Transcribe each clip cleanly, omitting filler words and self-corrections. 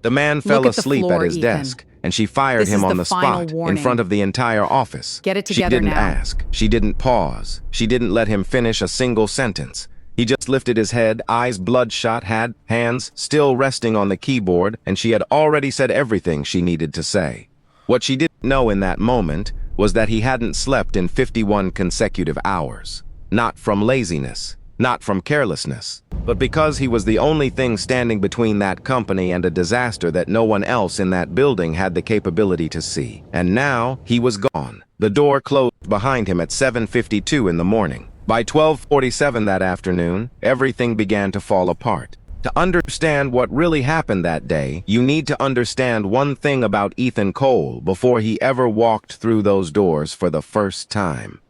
The man Look fell at the asleep at floor, his Ethan. desk, and she fired This him is on the the final spot in warning. front of the entire office. Get it She together didn't now. ask. She didn't pause. She didn't let him finish a single sentence. He just lifted his head, eyes bloodshot, hands still resting on the keyboard, and she had already said everything she needed to say. What she didn't know in that moment was that he hadn't slept in 51 consecutive hours. Not from laziness, not from carelessness, but because he was the only thing standing between that company and a disaster that no one else in that building had the capability to see. And now, he was gone. The door closed behind him at 7:52 in the morning. By 12:47 that afternoon, everything began to fall apart. To understand what really happened that day, you need to understand one thing about Ethan Cole before he ever walked through those doors for the first time.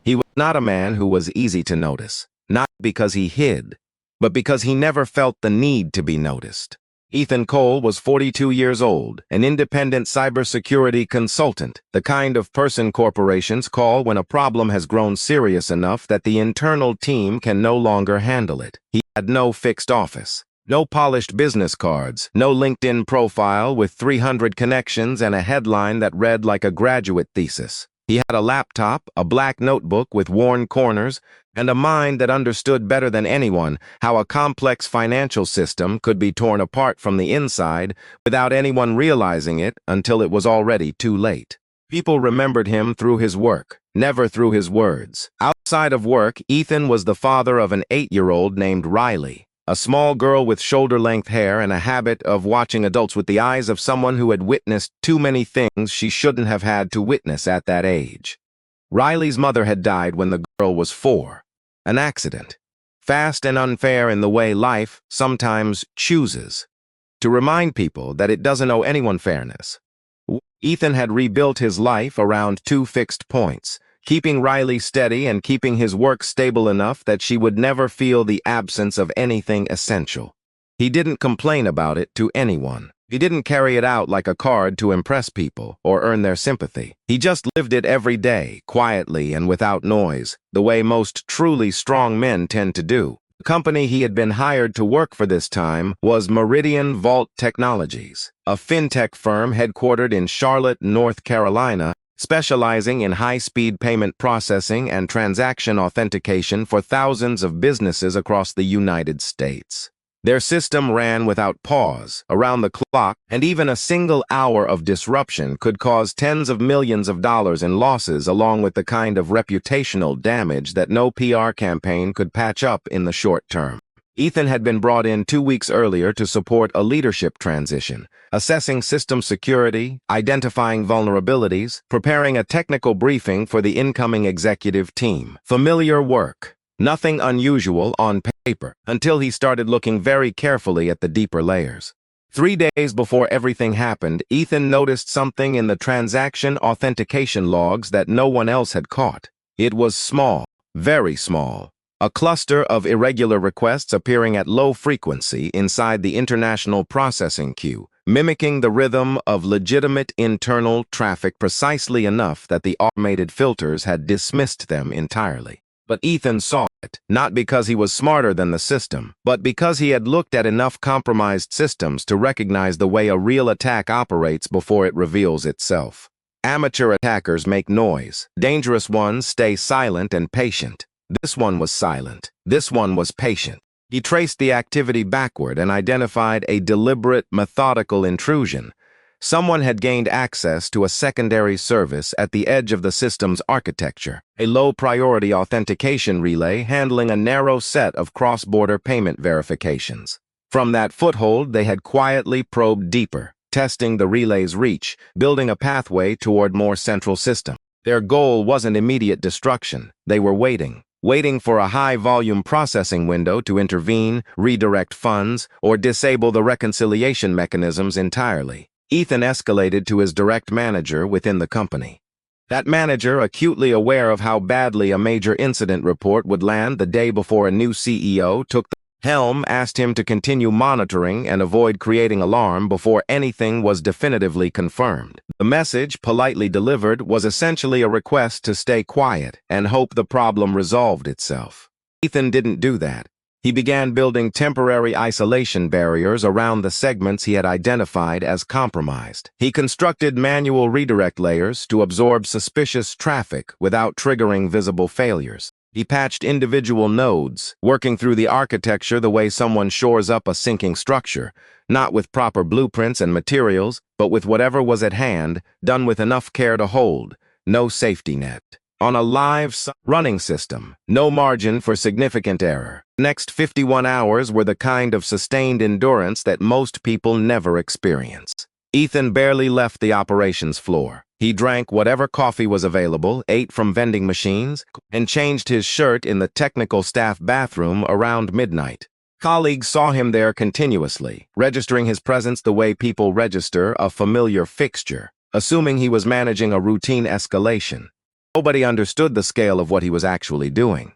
He was not a man who was easy to notice, not because he hid, but because he never felt the need to be noticed. Ethan Cole was 42 years old, an independent cybersecurity consultant, the kind of person corporations call when a problem has grown serious enough that the internal team can no longer handle it. He had no fixed office, no polished business cards, no LinkedIn profile with 300 connections and a headline that read like a graduate thesis. He had a laptop, a black notebook with worn corners, and a mind that understood better than anyone how a complex financial system could be torn apart from the inside without anyone realizing it until it was already too late. People remembered him through his work, never through his words. Outside of work, Ethan was the father of an 8-year-old named Riley, a small girl with shoulder-length hair and a habit of watching adults with the eyes of someone who had witnessed too many things she shouldn't have had to witness at that age. Riley's mother had died when the girl was 4. An accident. Fast and unfair in the way life sometimes chooses to remind people that it doesn't owe anyone fairness. Ethan had rebuilt his life around 2 fixed points: keeping Riley steady and keeping his work stable enough that she would never feel the absence of anything essential. He didn't complain about it to anyone. He didn't carry it out like a card to impress people or earn their sympathy. He just lived it every day, quietly and without noise, the way most truly strong men tend to do. The company he had been hired to work for this time was Meridian Vault Technologies, a fintech firm headquartered in Charlotte, North Carolina, specializing in high-speed payment processing and transaction authentication for thousands of businesses across the United States. Their system ran without pause, around the clock, and even a single hour of disruption could cause tens of millions of dollars in losses, along with the kind of reputational damage that no PR campaign could patch up in the short term. Ethan had been brought in 2 weeks earlier to support a leadership transition, assessing system security, identifying vulnerabilities, preparing a technical briefing for the incoming executive team. Familiar work. Nothing unusual on paper, until he started looking very carefully at the deeper layers. 3 days before everything happened, Ethan noticed something in the transaction authentication logs that no one else had caught. It was small, very small. A cluster of irregular requests appearing at low frequency inside the international processing queue, mimicking the rhythm of legitimate internal traffic precisely enough that the automated filters had dismissed them entirely. But Ethan saw it, not because he was smarter than the system, but because he had looked at enough compromised systems to recognize the way a real attack operates before it reveals itself. Amateur attackers make noise. Dangerous ones stay silent and patient. This one was silent. This one was patient. He traced the activity backward and identified a deliberate, methodical intrusion. Someone had gained access to a secondary service at the edge of the system's architecture, a low-priority authentication relay handling a narrow set of cross-border payment verifications. From that foothold, they had quietly probed deeper, testing the relay's reach, building a pathway toward more central system. Their goal wasn't immediate destruction. They were waiting for a high-volume processing window to intervene, redirect funds, or disable the reconciliation mechanisms entirely. Ethan escalated to his direct manager within the company. That manager, acutely aware of how badly a major incident report would land the day before a new CEO took the helm, asked him to continue monitoring and avoid creating alarm before anything was definitively confirmed. The message, politely delivered, was essentially a request to stay quiet and hope the problem resolved itself. Ethan didn't do that. He began building temporary isolation barriers around the segments he had identified as compromised. He constructed manual redirect layers to absorb suspicious traffic without triggering visible failures. He patched individual nodes, working through the architecture the way someone shores up a sinking structure, not with proper blueprints and materials, but with whatever was at hand, done with enough care to hold. No safety net. On a live running system, no margin for significant error. Next 51 hours were the kind of sustained endurance that most people never experience. Ethan barely left the operations floor. He drank whatever coffee was available, ate from vending machines, and changed his shirt in the technical staff bathroom around midnight. Colleagues saw him there continuously, registering his presence the way people register a familiar fixture, assuming he was managing a routine escalation. Nobody understood the scale of what he was actually doing.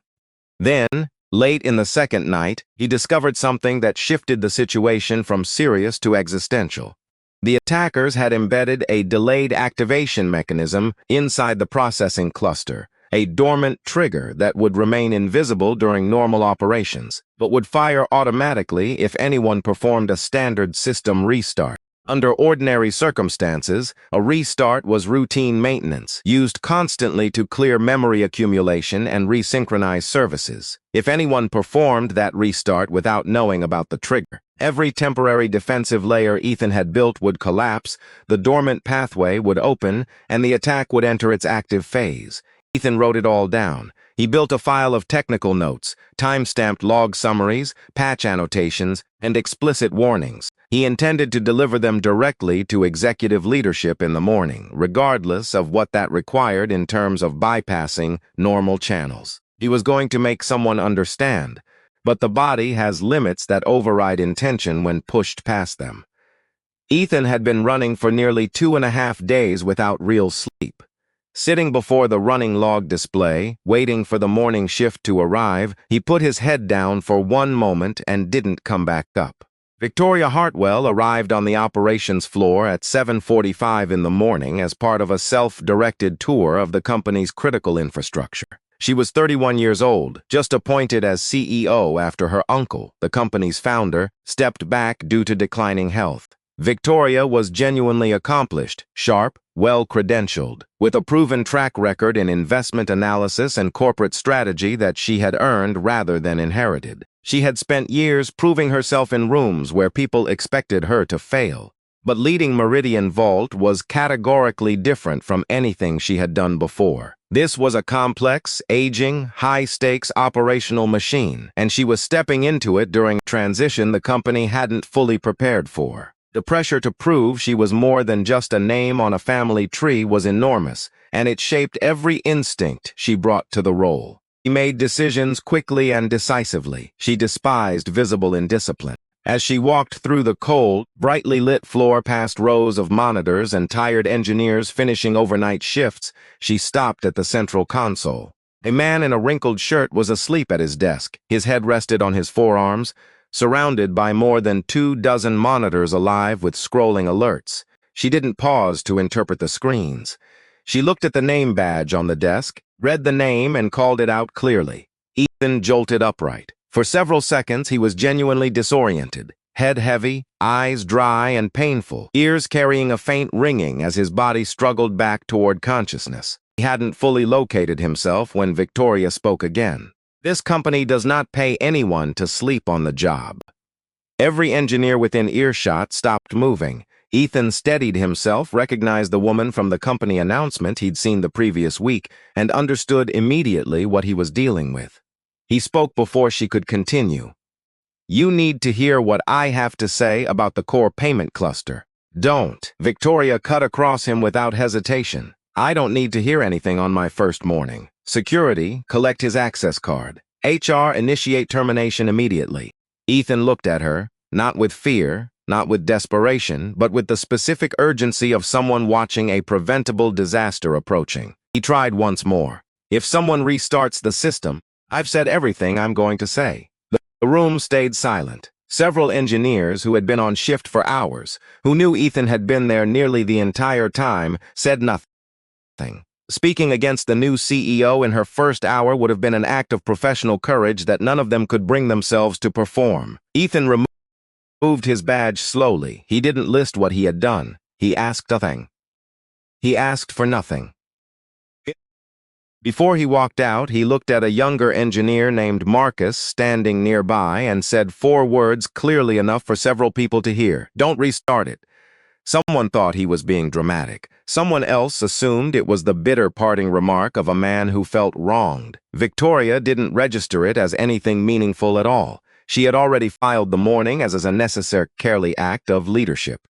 Then, late in the second night, he discovered something that shifted the situation from serious to existential. The attackers had embedded a delayed activation mechanism inside the processing cluster, a dormant trigger that would remain invisible during normal operations, but would fire automatically if anyone performed a standard system restart. Under ordinary circumstances, a restart was routine maintenance, used constantly to clear memory accumulation and resynchronize services. If anyone performed that restart without knowing about the trigger, every temporary defensive layer Ethan had built would collapse, the dormant pathway would open, and the attack would enter its active phase. Ethan wrote it all down. He built a file of technical notes, time-stamped log summaries, patch annotations, and explicit warnings. He intended to deliver them directly to executive leadership in the morning, regardless of what that required in terms of bypassing normal channels. He was going to make someone understand, but the body has limits that override intention when pushed past them. Ethan had been running for nearly 2.5 days without real sleep. Sitting before the running log display, waiting for the morning shift to arrive, he put his head down for one moment and didn't come back up. Victoria Hartwell arrived on the operations floor at 7:45 in the morning as part of a self-directed tour of the company's critical infrastructure. She was 31 years old, just appointed as CEO after her uncle, the company's founder, stepped back due to declining health. Victoria was genuinely accomplished, sharp, well-credentialed, with a proven track record in investment analysis and corporate strategy that she had earned rather than inherited. She had spent years proving herself in rooms where people expected her to fail. But leading Meridian Vault was categorically different from anything she had done before. This was a complex, aging, high-stakes operational machine, and she was stepping into it during a transition the company hadn't fully prepared for. The pressure to prove she was more than just a name on a family tree was enormous, and it shaped every instinct she brought to the role. She made decisions quickly and decisively. She despised visible indiscipline. As she walked through the cold, brightly lit floor past rows of monitors and tired engineers finishing overnight shifts, she stopped at the central console. A man in a wrinkled shirt was asleep at his desk. His head rested on his forearms, surrounded by more than 24 monitors alive with scrolling alerts. She didn't pause to interpret the screens. She looked at the name badge on the desk, read the name, and called it out clearly. Ethan jolted upright. For several seconds, he was genuinely disoriented, head heavy, eyes dry and painful, ears carrying a faint ringing as his body struggled back toward consciousness. He hadn't fully located himself when Victoria spoke again. This company does not pay anyone to sleep on the job. Every engineer within earshot stopped moving. Ethan steadied himself, recognized the woman from the company announcement he'd seen the previous week, and understood immediately what he was dealing with. He spoke before she could continue. "You need to hear what I have to say about the core payment cluster." "Don't." Victoria cut across him without hesitation. "I don't need to hear anything on my first morning. Security, collect his access card. HR, initiate termination immediately." Ethan looked at her, not with fear, not with desperation, but with the specific urgency of someone watching a preventable disaster approaching. He tried once more. "If someone restarts the system, I've said everything I'm going to say." The room stayed silent. Several engineers who had been on shift for hours, who knew Ethan had been there nearly the entire time, said nothing. Speaking against the new CEO in her first hour would have been an act of professional courage that none of them could bring themselves to perform. Ethan removed his badge slowly. He didn't list what he had done. He asked nothing. He asked for nothing. Before he walked out, he looked at a younger engineer named Marcus standing nearby and said 4 words clearly enough for several people to hear. Don't restart it. Someone thought he was being dramatic. Someone else assumed it was the bitter parting remark of a man who felt wronged. Victoria didn't register it as anything meaningful at all. She had already filed the morning as a necessary act of leadership.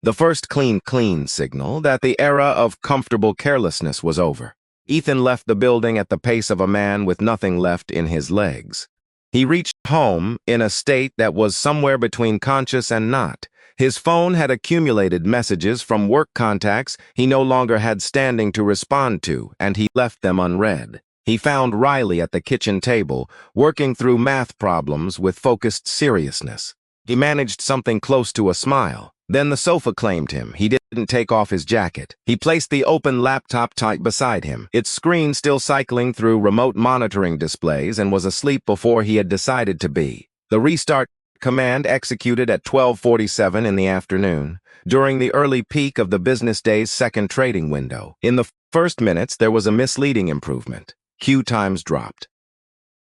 The first clean signal that the era of comfortable carelessness was over. Ethan left the building at the pace of a man with nothing left in his legs. He reached home in a state that was somewhere between conscious and not. His phone had accumulated messages from work contacts he no longer had standing to respond to, and he left them unread. He found Riley at the kitchen table, working through math problems with focused seriousness. He managed something close to a smile. Then the sofa claimed him. He didn't take off his jacket. He placed the open laptop tight beside him, its screen still cycling through remote monitoring displays, and was asleep before he had decided to be. The restart command executed at 12:47 in the afternoon, during the early peak of the business day's second trading window. In the first minutes, there was a misleading improvement. Queue times dropped.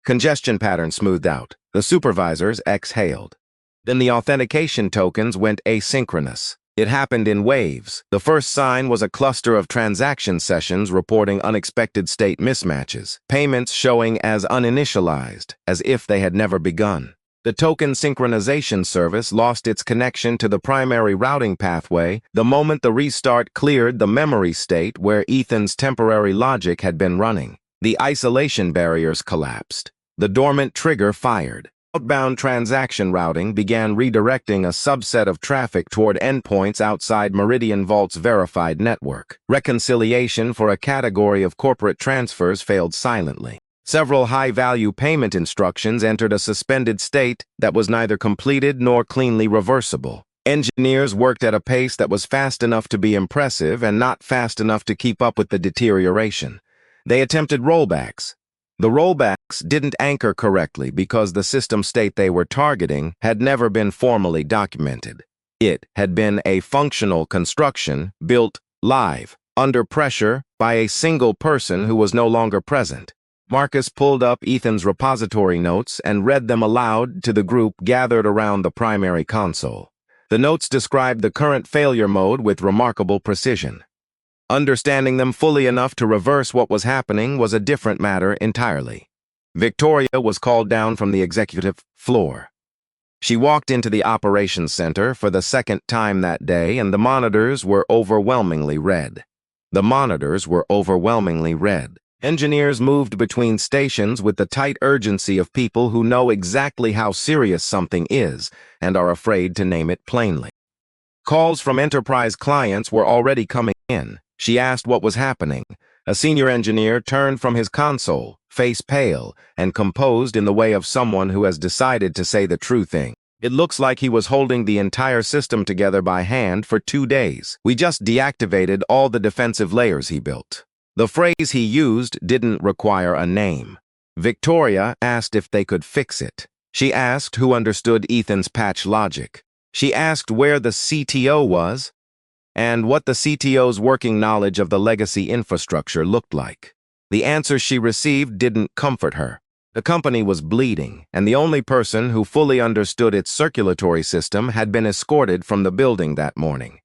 Congestion patterns smoothed out. The supervisors exhaled. Then the authentication tokens went asynchronous. It happened in waves. The first sign was a cluster of transaction sessions reporting unexpected state mismatches, payments showing as uninitialized, as if they had never begun. The token synchronization service lost its connection to the primary routing pathway the moment the restart cleared the memory state where Ethan's temporary logic had been running. The isolation barriers collapsed. The dormant trigger fired. Outbound transaction routing began redirecting a subset of traffic toward endpoints outside Meridian Vault's verified network. Reconciliation for a category of corporate transfers failed silently. Several high-value payment instructions entered a suspended state that was neither completed nor cleanly reversible. Engineers worked at a pace that was fast enough to be impressive and not fast enough to keep up with the deterioration. They attempted rollbacks. The rollbacks didn't anchor correctly because the system state they were targeting had never been formally documented. It had been a functional construction built live, under pressure, by a single person who was no longer present. Marcus pulled up Ethan's repository notes and read them aloud to the group gathered around the primary console. The notes described the current failure mode with remarkable precision. Understanding them fully enough to reverse what was happening was a different matter entirely. Victoria was called down from the executive floor. She walked into the operations center for the second time that day, and the monitors were overwhelmingly red. The monitors were overwhelmingly red. Engineers moved between stations with the tight urgency of people who know exactly how serious something is and are afraid to name it plainly. Calls from enterprise clients were already coming in. She asked what was happening. A senior engineer turned from his console, face pale, and composed in the way of someone who has decided to say the true thing. It looks like he was holding the entire system together by hand for 2 days. We just deactivated all the defensive layers he built. The phrase he used didn't require a name. Victoria asked if they could fix it. She asked who understood Ethan's patch logic. She asked where the CTO was, and what the CTO's working knowledge of the legacy infrastructure looked like. The answers she received didn't comfort her. The company was bleeding, and the only person who fully understood its circulatory system had been escorted from the building that morning.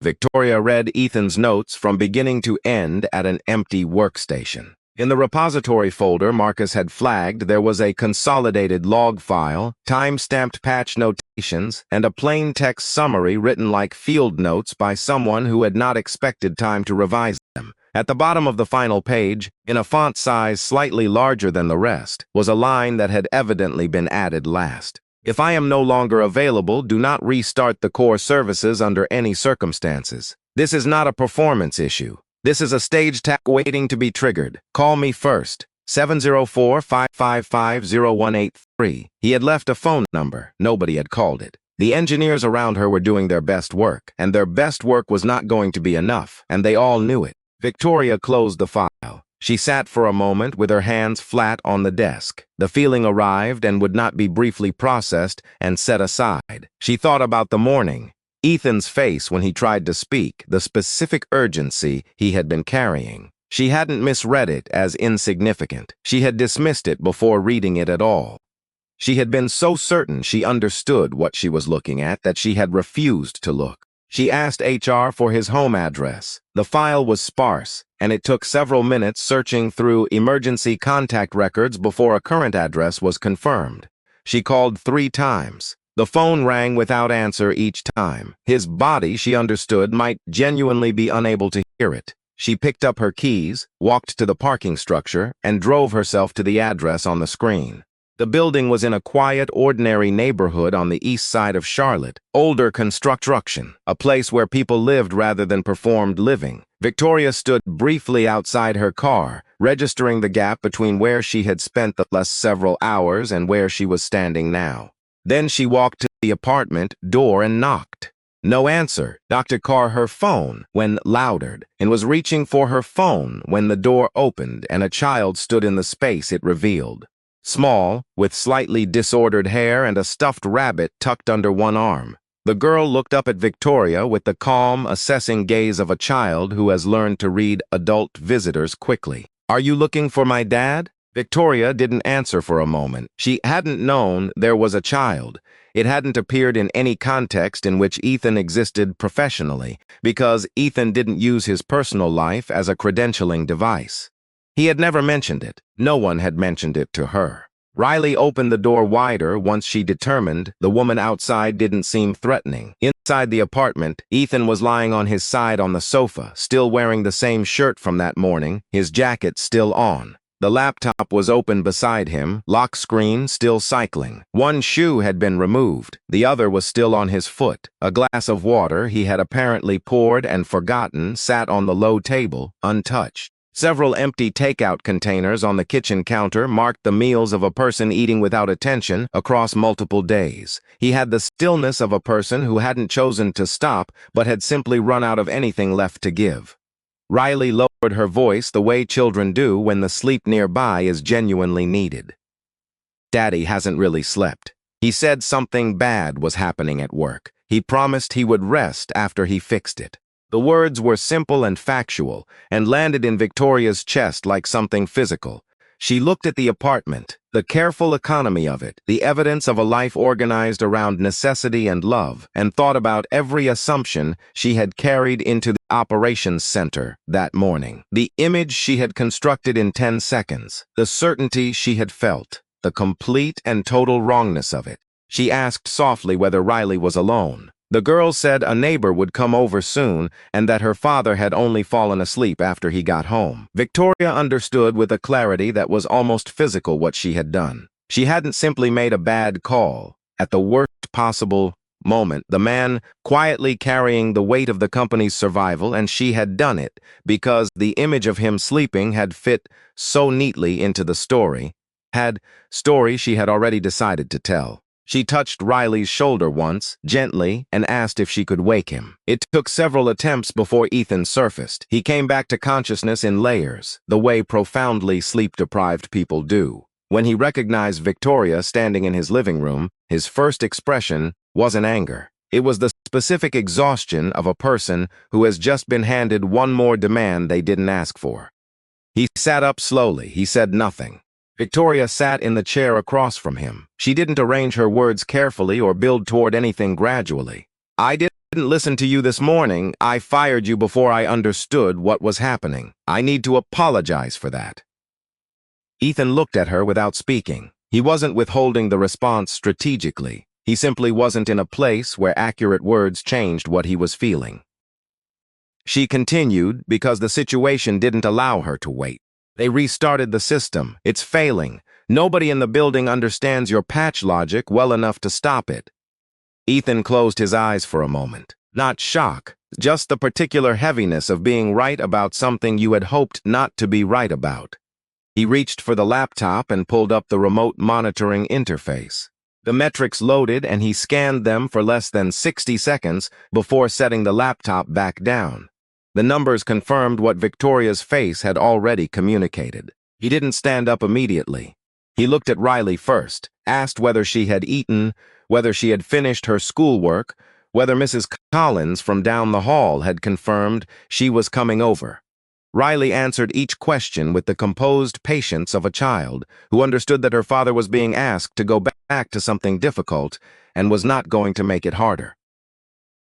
Victoria read Ethan's notes from beginning to end at an empty workstation. In the repository folder Marcus had flagged, there was a consolidated log file, time-stamped patch notations, and a plain text summary written like field notes by someone who had not expected time to revise them. At the bottom of the final page, in a font size slightly larger than the rest, was a line that had evidently been added last. If I am no longer available, do not restart the core services under any circumstances. This is not a performance issue. This is a stage tag waiting to be triggered. Call me first. 704-555-0183. He had left a phone number. Nobody had called it. The engineers around her were doing their best work, and their best work was not going to be enough, and they all knew it. Victoria closed the file. She sat for a moment with her hands flat on the desk. The feeling arrived and would not be briefly processed and set aside. She thought about the morning, Ethan's face when he tried to speak, the specific urgency he had been carrying. She hadn't misread it as insignificant. She had dismissed it before reading it at all. She had been so certain she understood what she was looking at that she had refused to look. She asked HR for his home address. The file was sparse, and it took several minutes searching through emergency contact records before a current address was confirmed. She called 3 times. The phone rang without answer each time. His body, she understood, might genuinely be unable to hear it. She picked up her keys, walked to the parking structure, and drove herself to the address on the screen. The building was in a quiet, ordinary neighborhood on the east side of Charlotte. Older construction, a place where people lived rather than performed living. Victoria stood briefly outside her car, registering the gap between where she had spent the last several hours and where she was standing now. Then she walked to the apartment door and knocked. No answer. Dr. Carr, her phone, when loudered, and was reaching for her phone when the door opened and a child stood in the space it revealed. Small, with slightly disordered hair and a stuffed rabbit tucked under one arm. The girl looked up at Victoria with the calm, assessing gaze of a child who has learned to read adult visitors quickly. "Are you looking for my dad?" Victoria didn't answer for a moment. She hadn't known there was a child. It hadn't appeared in any context in which Ethan existed professionally, because Ethan didn't use his personal life as a credentialing device. He had never mentioned it. No one had mentioned it to her. Riley opened the door wider once she determined the woman outside didn't seem threatening. Inside the apartment, Ethan was lying on his side on the sofa, still wearing the same shirt from that morning, his jacket still on. The laptop was open beside him, lock screen still cycling. One shoe had been removed. The other was still on his foot. A glass of water he had apparently poured and forgotten sat on the low table, untouched. Several empty takeout containers on the kitchen counter marked the meals of a person eating without attention across multiple days. He had the stillness of a person who hadn't chosen to stop but had simply run out of anything left to give. Riley lowered her voice the way children do when the sleep nearby is genuinely needed. "Daddy hasn't really slept. He said something bad was happening at work. He promised he would rest after he fixed it." The words were simple and factual, and landed in Victoria's chest like something physical. She looked at the apartment, the careful economy of it, the evidence of a life organized around necessity and love, and thought about every assumption she had carried into the operations center that morning. The image she had constructed in 10 seconds, the certainty she had felt, the complete and total wrongness of it. She asked softly whether Riley was alone. The girl said a neighbor would come over soon and that her father had only fallen asleep after he got home. Victoria understood with a clarity that was almost physical what she had done. She hadn't simply made a bad call. At the worst possible moment, the man quietly carrying the weight of the company's survival, and she had done it because the image of him sleeping had fit so neatly into the story she had already decided to tell. She touched Riley's shoulder once, gently, and asked if she could wake him. It took several attempts before Ethan surfaced. He came back to consciousness in layers, the way profoundly sleep-deprived people do. When he recognized Victoria standing in his living room, his first expression wasn't anger. It was the specific exhaustion of a person who has just been handed one more demand they didn't ask for. He sat up slowly. He said nothing. Victoria sat in the chair across from him. She didn't arrange her words carefully or build toward anything gradually. "I didn't listen to you this morning. I fired you before I understood what was happening. I need to apologize for that." Ethan looked at her without speaking. He wasn't withholding the response strategically. He simply wasn't in a place where accurate words changed what he was feeling. She continued because the situation didn't allow her to wait. "They restarted the system. It's failing. Nobody in the building understands your patch logic well enough to stop it." Ethan closed his eyes for a moment. Not shock, just the particular heaviness of being right about something you had hoped not to be right about. He reached for the laptop and pulled up the remote monitoring interface. The metrics loaded and he scanned them for less than 60 seconds before setting the laptop back down. The numbers confirmed what Victoria's face had already communicated. He didn't stand up immediately. He looked at Riley first, asked whether she had eaten, whether she had finished her schoolwork, whether Mrs. Collins from down the hall had confirmed she was coming over. Riley answered each question with the composed patience of a child who understood that her father was being asked to go back to something difficult and was not going to make it harder.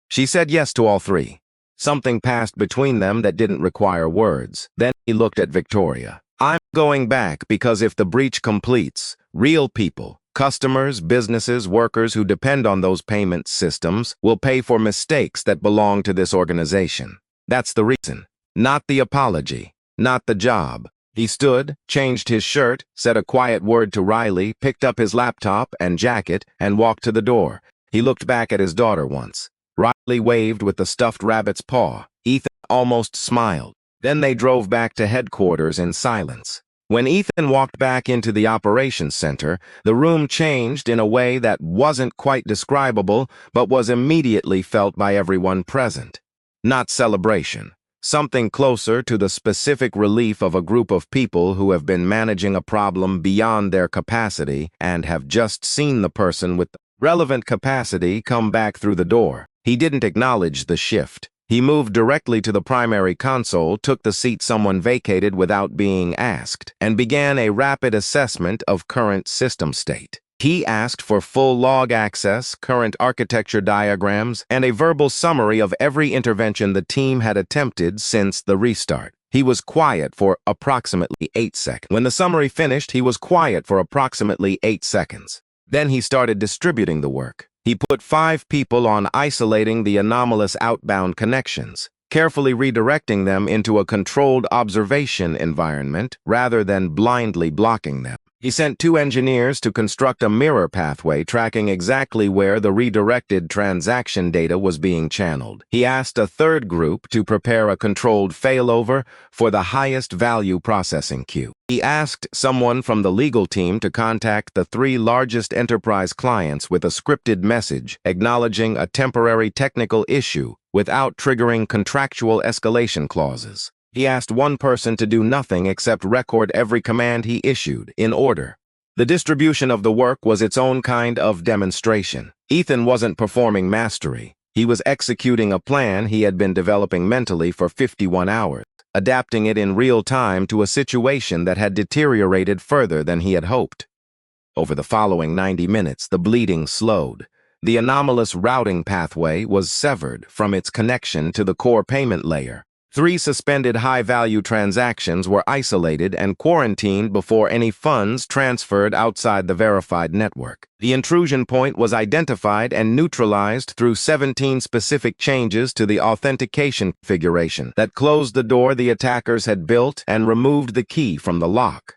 She said yes to all three. Something passed between them that didn't require words. Then he looked at Victoria. I'm going back because if the breach completes, real people, customers, businesses, workers who depend on those payment systems will pay for mistakes that belong to this organization. That's the reason. Not the apology, not the job. He stood, changed his shirt, said a quiet word to Riley, picked up his laptop and jacket, and walked to the door. He looked back at his daughter once. Riley waved with the stuffed rabbit's paw. Ethan almost smiled. Then they drove back to headquarters in silence. When Ethan walked back into the operations center, the room changed in a way that wasn't quite describable, but was immediately felt by everyone present. Not celebration. Something closer to the specific relief of a group of people who have been managing a problem beyond their capacity and have just seen the person with the relevant capacity come back through the door. He didn't acknowledge the shift. He moved directly to the primary console, took the seat someone vacated without being asked, and began a rapid assessment of current system state. He asked for full log access, current architecture diagrams, and a verbal summary of every intervention the team had attempted since the restart. He was quiet for approximately 8 seconds. When the summary finished, he was quiet for approximately 8 seconds. Then he started distributing the work. He put 5 people on isolating the anomalous outbound connections, carefully redirecting them into a controlled observation environment rather than blindly blocking them. He sent 2 engineers to construct a mirror pathway tracking exactly where the redirected transaction data was being channeled. He asked a 3rd group to prepare a controlled failover for the highest value processing queue. He asked someone from the legal team to contact the 3 largest enterprise clients with a scripted message acknowledging a temporary technical issue without triggering contractual escalation clauses. He asked one person to do nothing except record every command he issued, in order. The distribution of the work was its own kind of demonstration. Ethan wasn't performing mastery. He was executing a plan he had been developing mentally for 51 hours, adapting it in real time to a situation that had deteriorated further than he had hoped. Over the following 90 minutes, the bleeding slowed. The anomalous routing pathway was severed from its connection to the core payment layer. 3 suspended high-value transactions were isolated and quarantined before any funds transferred outside the verified network. The intrusion point was identified and neutralized through 17 specific changes to the authentication configuration that closed the door the attackers had built and removed the key from the lock.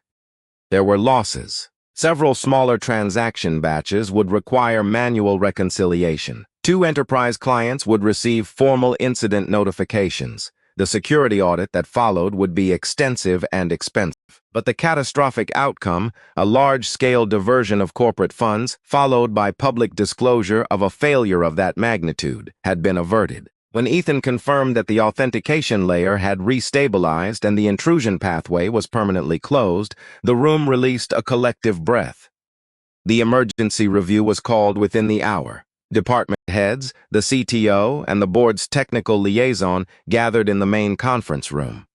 There were losses. Several smaller transaction batches would require manual reconciliation. 2 enterprise clients would receive formal incident notifications. The security audit that followed would be extensive and expensive. But the catastrophic outcome, a large-scale diversion of corporate funds, followed by public disclosure of a failure of that magnitude, had been averted. When Ethan confirmed that the authentication layer had restabilized and the intrusion pathway was permanently closed, the room released a collective breath. The emergency review was called within the hour. Department heads, the CTO, and the board's technical liaison gathered in the main conference room.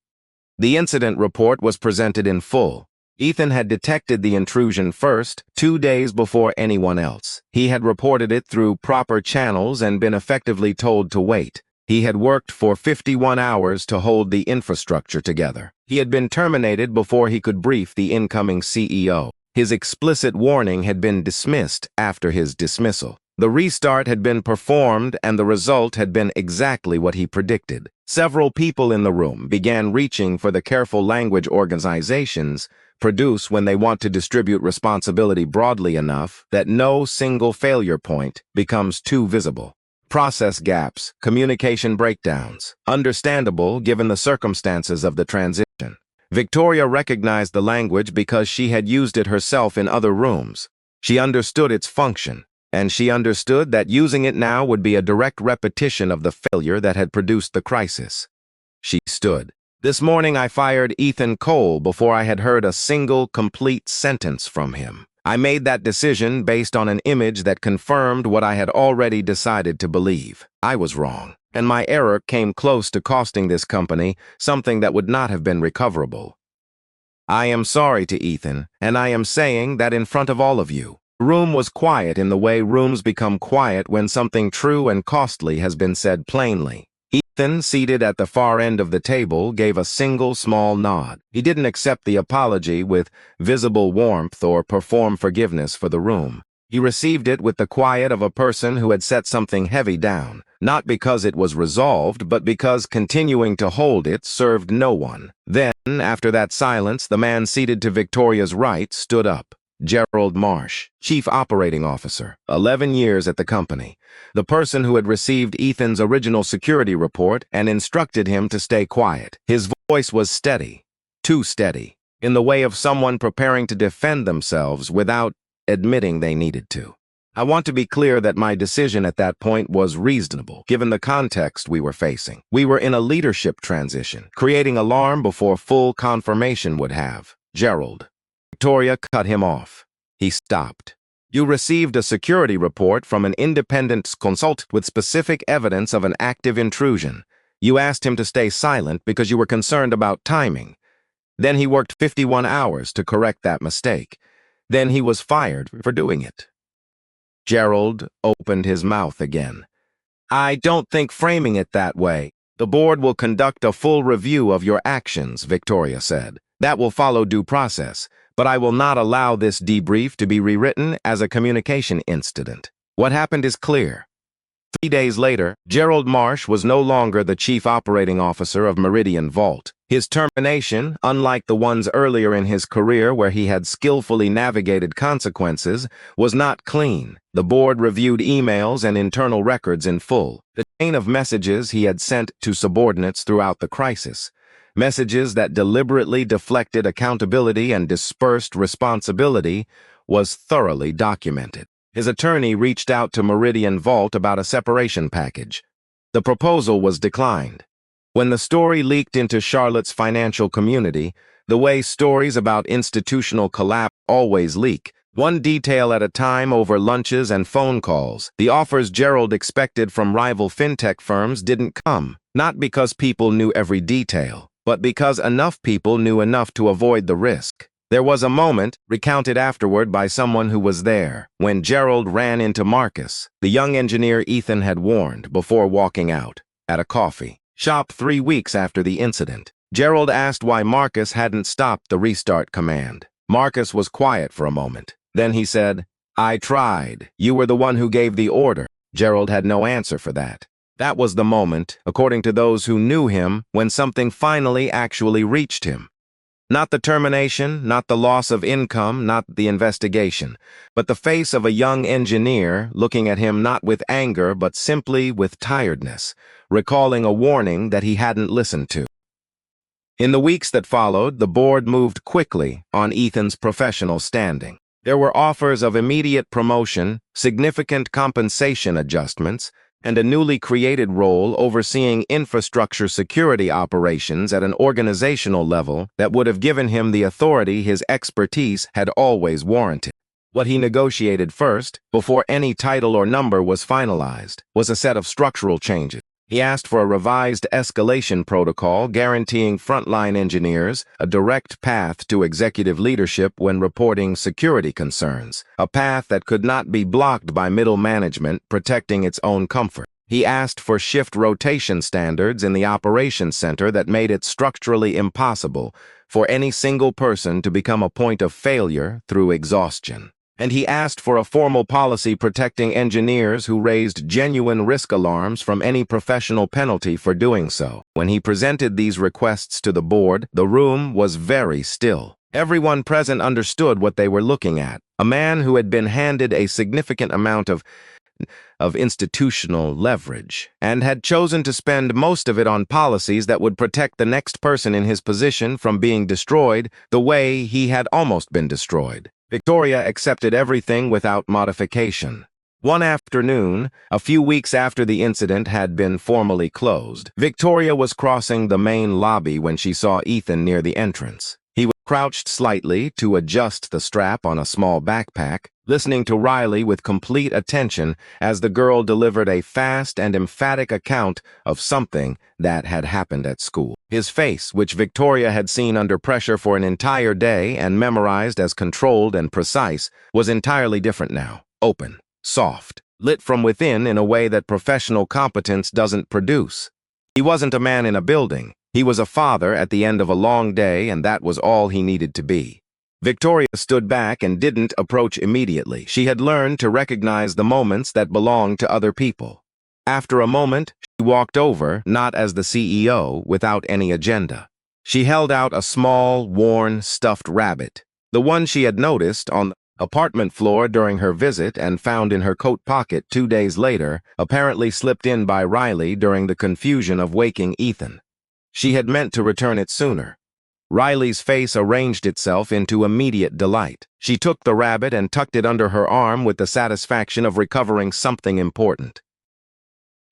The incident report was presented in full. Ethan had detected the intrusion first, 2 days before anyone else. He had reported it through proper channels and been effectively told to wait. He had worked for 51 hours to hold the infrastructure together. He had been terminated before he could brief the incoming CEO. His explicit warning had been dismissed after his dismissal. The restart had been performed and the result had been exactly what he predicted. Several people in the room began reaching for the careful language organizations produce when they want to distribute responsibility broadly enough that no single failure point becomes too visible. Process gaps, communication breakdowns, understandable given the circumstances of the transition. Victoria recognized the language because she had used it herself in other rooms. She understood its function. And she understood that using it now would be a direct repetition of the failure that had produced the crisis. She stood. This morning I fired Ethan Cole before I had heard a single complete sentence from him. I made that decision based on an image that confirmed what I had already decided to believe. I was wrong, and my error came close to costing this company something that would not have been recoverable. I am sorry to Ethan, and I am saying that in front of all of you. The room was quiet in the way rooms become quiet when something true and costly has been said plainly. Ethan, seated at the far end of the table, gave a single small nod. He didn't accept the apology with visible warmth or perform forgiveness for the room. He received it with the quiet of a person who had set something heavy down, not because it was resolved, but because continuing to hold it served no one. Then, after that silence, the man seated to Victoria's right stood up. Gerald Marsh, Chief Operating Officer, 11 years at the company. The person who had received Ethan's original security report and instructed him to stay quiet. His voice was steady, too steady, in the way of someone preparing to defend themselves without admitting they needed to. I want to be clear that my decision at that point was reasonable, given the context we were facing. We were in a leadership transition, creating alarm before full confirmation would have. Gerald. Victoria cut him off. He stopped. You received a security report from an independent consultant with specific evidence of an active intrusion. You asked him to stay silent because you were concerned about timing. Then he worked 51 hours to correct that mistake. Then he was fired for doing it. Gerald opened his mouth again. I don't think framing it that way. The board will conduct a full review of your actions, Victoria said. That will follow due process. But I will not allow this debrief to be rewritten as a communication incident. What happened is clear. 3 days later, Gerald Marsh was no longer the Chief Operating Officer of Meridian Vault. His termination, unlike the ones earlier in his career where he had skillfully navigated consequences, was not clean. The board reviewed emails and internal records in full. The chain of messages he had sent to subordinates throughout the crisis. Messages that deliberately deflected accountability and dispersed responsibility, was thoroughly documented. His attorney reached out to Meridian Vault about a separation package. The proposal was declined. When the story leaked into Charlotte's financial community, the way stories about institutional collapse always leak, one detail at a time over lunches and phone calls, the offers Gerald expected from rival fintech firms didn't come, not because people knew every detail, but because enough people knew enough to avoid the risk. There was a moment, recounted afterward by someone who was there, when Gerald ran into Marcus, the young engineer Ethan had warned, before walking out, at a coffee shop 3 weeks after the incident. Gerald asked why Marcus hadn't stopped the restart command. Marcus was quiet for a moment. Then he said, I tried. You were the one who gave the order. Gerald had no answer for that. That was the moment, according to those who knew him, when something finally actually reached him. Not the termination, not the loss of income, not the investigation, but the face of a young engineer looking at him not with anger but simply with tiredness, recalling a warning that he hadn't listened to. In the weeks that followed, the board moved quickly on Ethan's professional standing. There were offers of immediate promotion, significant compensation adjustments, and a newly created role overseeing infrastructure security operations at an organizational level that would have given him the authority his expertise had always warranted. What he negotiated first, before any title or number was finalized, was a set of structural changes. He asked for a revised escalation protocol guaranteeing frontline engineers a direct path to executive leadership when reporting security concerns, a path that could not be blocked by middle management protecting its own comfort. He asked for shift rotation standards in the operations center that made it structurally impossible for any single person to become a point of failure through exhaustion. And he asked for a formal policy protecting engineers who raised genuine risk alarms from any professional penalty for doing so. When he presented these requests to the board, the room was very still. Everyone present understood what they were looking at. A man who had been handed a significant amount of institutional leverage, and had chosen to spend most of it on policies that would protect the next person in his position from being destroyed the way he had almost been destroyed. Victoria accepted everything without modification. One afternoon, a few weeks after the incident had been formally closed, Victoria was crossing the main lobby when she saw Ethan near the entrance. He was crouched slightly to adjust the strap on a small backpack, listening to Riley with complete attention as the girl delivered a fast and emphatic account of something that had happened at school. His face, which Victoria had seen under pressure for an entire day and memorized as controlled and precise, was entirely different now. Open, soft, lit from within in a way that professional competence doesn't produce. He wasn't a man in a building. He was a father at the end of a long day, and that was all he needed to be. Victoria stood back and didn't approach immediately. She had learned to recognize the moments that belonged to other people. After a moment, she walked over, not as the CEO, without any agenda. She held out a small, worn, stuffed rabbit, the one she had noticed on the apartment floor during her visit and found in her coat pocket 2 days later, apparently slipped in by Riley during the confusion of waking Ethan. She had meant to return it sooner. Riley's face arranged itself into immediate delight. She took the rabbit and tucked it under her arm with the satisfaction of recovering something important.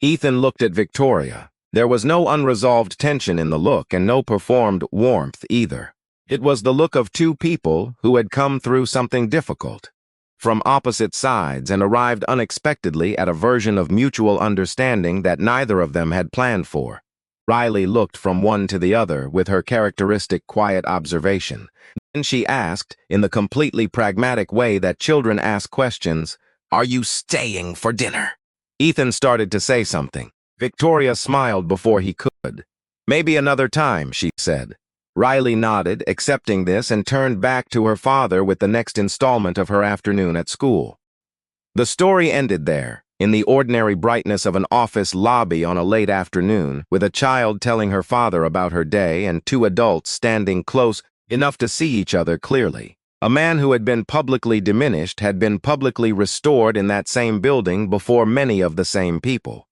Ethan looked at Victoria. There was no unresolved tension in the look and no performed warmth either. It was the look of two people who had come through something difficult, from opposite sides, and arrived unexpectedly at a version of mutual understanding that neither of them had planned for. Riley looked from one to the other with her characteristic quiet observation. Then she asked, in the completely pragmatic way that children ask questions, "Are you staying for dinner?" Ethan started to say something. Victoria smiled before he could. "Maybe another time," she said. Riley nodded, accepting this, and turned back to her father with the next installment of her afternoon at school. The story ended there, in the ordinary brightness of an office lobby on a late afternoon, with a child telling her father about her day and two adults standing close enough to see each other clearly. A man who had been publicly diminished had been publicly restored in that same building before many of the same people.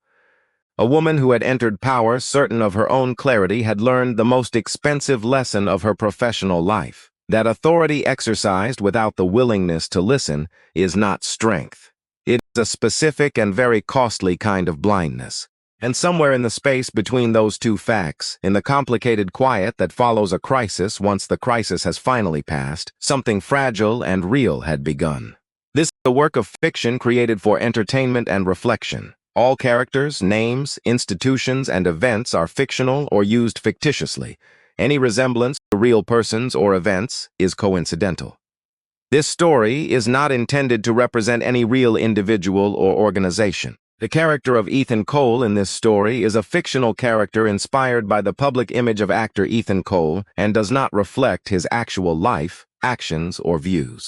A woman who had entered power certain of her own clarity had learned the most expensive lesson of her professional life, that authority exercised without the willingness to listen is not strength. It is a specific and very costly kind of blindness. And somewhere in the space between those two facts, in the complicated quiet that follows a crisis once the crisis has finally passed, something fragile and real had begun. This is a work of fiction created for entertainment and reflection. All characters, names, institutions, and events are fictional or used fictitiously. Any resemblance to real persons or events is coincidental. This story is not intended to represent any real individual or organization. The character of Ethan Cole in this story is a fictional character inspired by the public image of actor Ethan Cole and does not reflect his actual life, actions, or views.